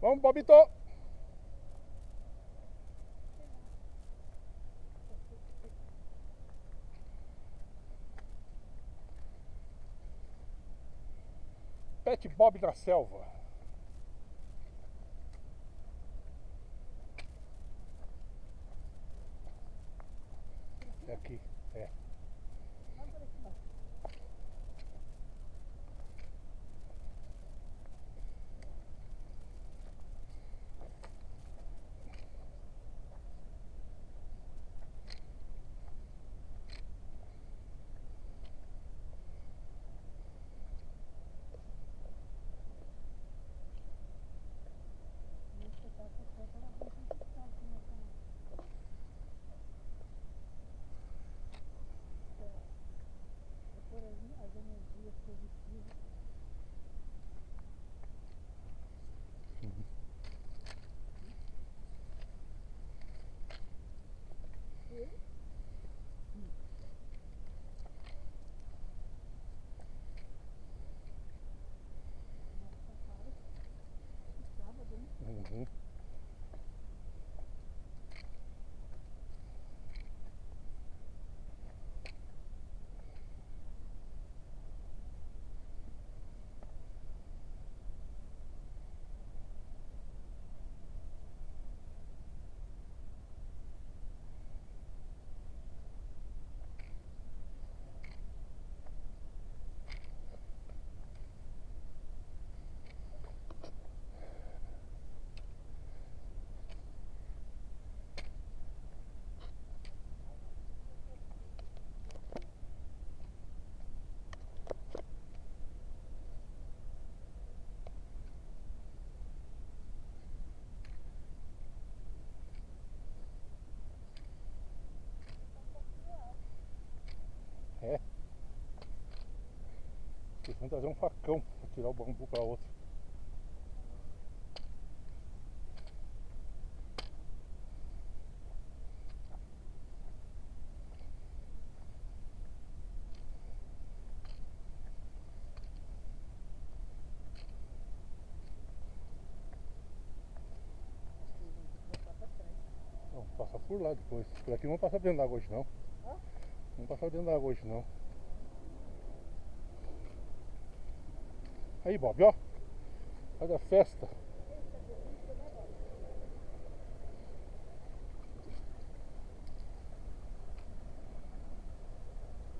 Vamos, Bobito! Pet Bob na selva. É aqui, é. As energias positivas. Uhum. É. Vocês vão trazer um facão pra tirar o bambu pra outra. Vamos passar por lá depois. Por aqui não vamos passar dentro da água hoje não. Hã? Não vamos passar dentro da água hoje não. Aí, Bob, ó. Olha a festa. Eita, delícia, né, Bob?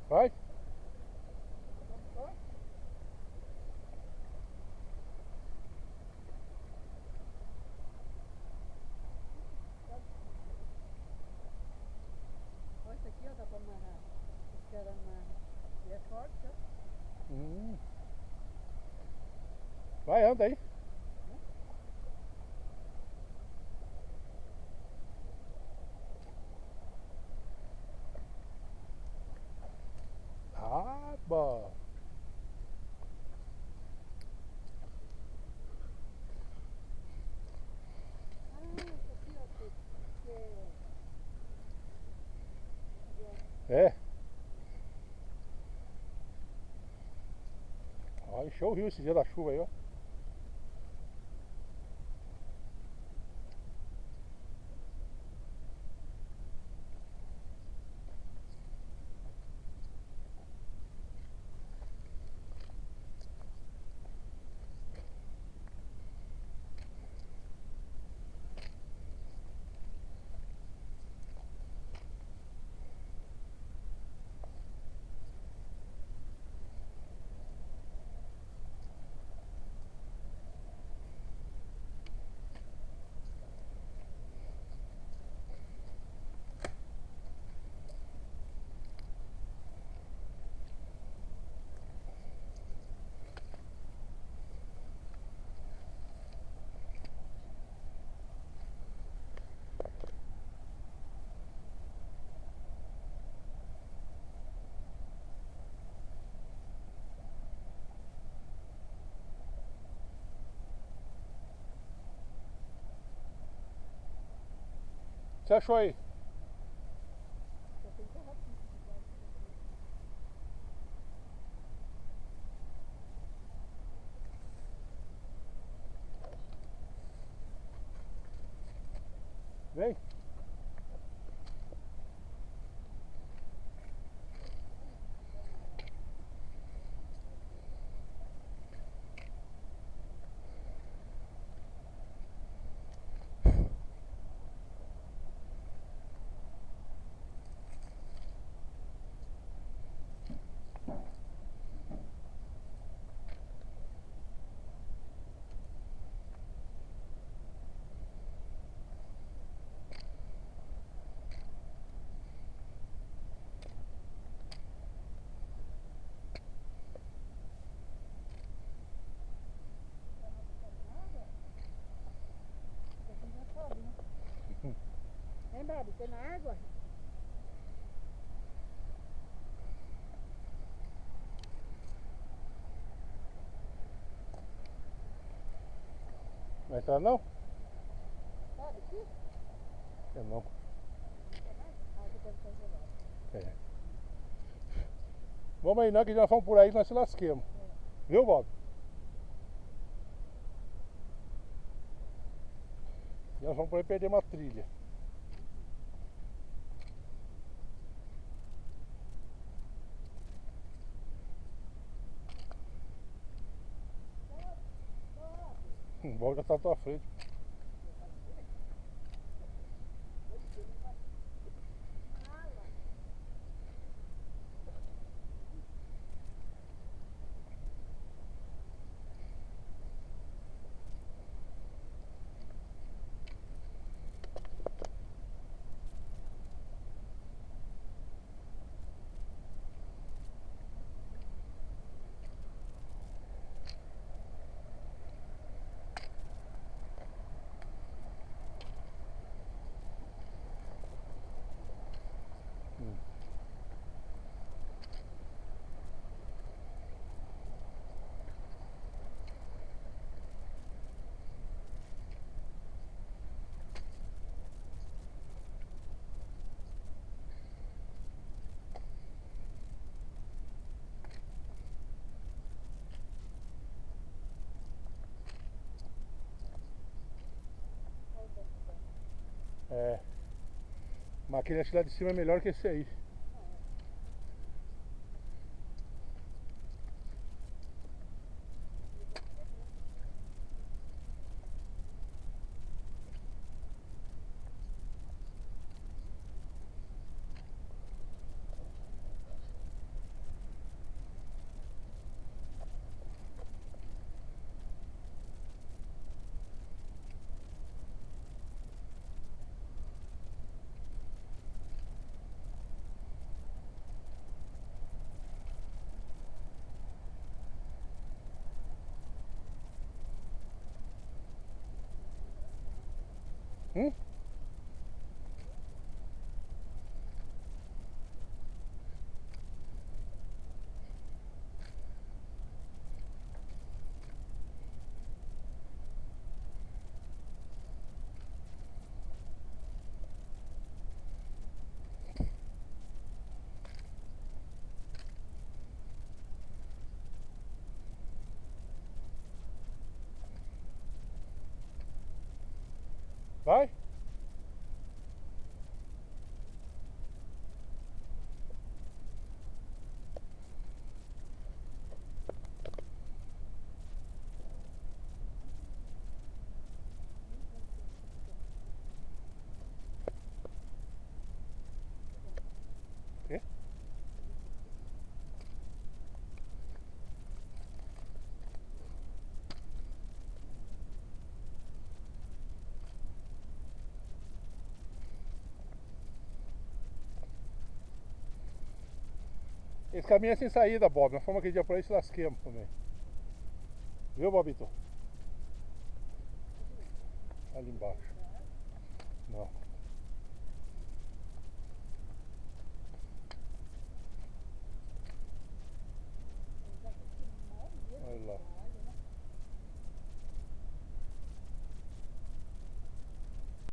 Vai. Gostou? Olha isso aqui, ó, dá pra amarrar. Os caras amarram. E é forte, ó. Vai, anda aí. Ah, Bob. Ah, isso aqui, ó, que é... É. Ó, encheu o rio esse dia da chuva aí, ó. O que você achou aí? Só tem carrapicho debaixo daqui. Vem. Vem, Bob, tem na água? Vai entrar não? Bob, aqui? Eu não. Ah, aqui deve estar gelado. É. Vamos aí não, que já fomos por aí, nós se lasquemos. Viu, Bob? Já vamos por aí perder uma trilha. O Bob já tá na tua frente. É. Mas aquele acho que lá de cima é melhor que esse aí. Hum? Vai? Quê? Esse caminho é sem saída, Bob. Nós fomos aquele dia por aí e se lasquemos também. Viu, Bobito? Ali embaixo. Não.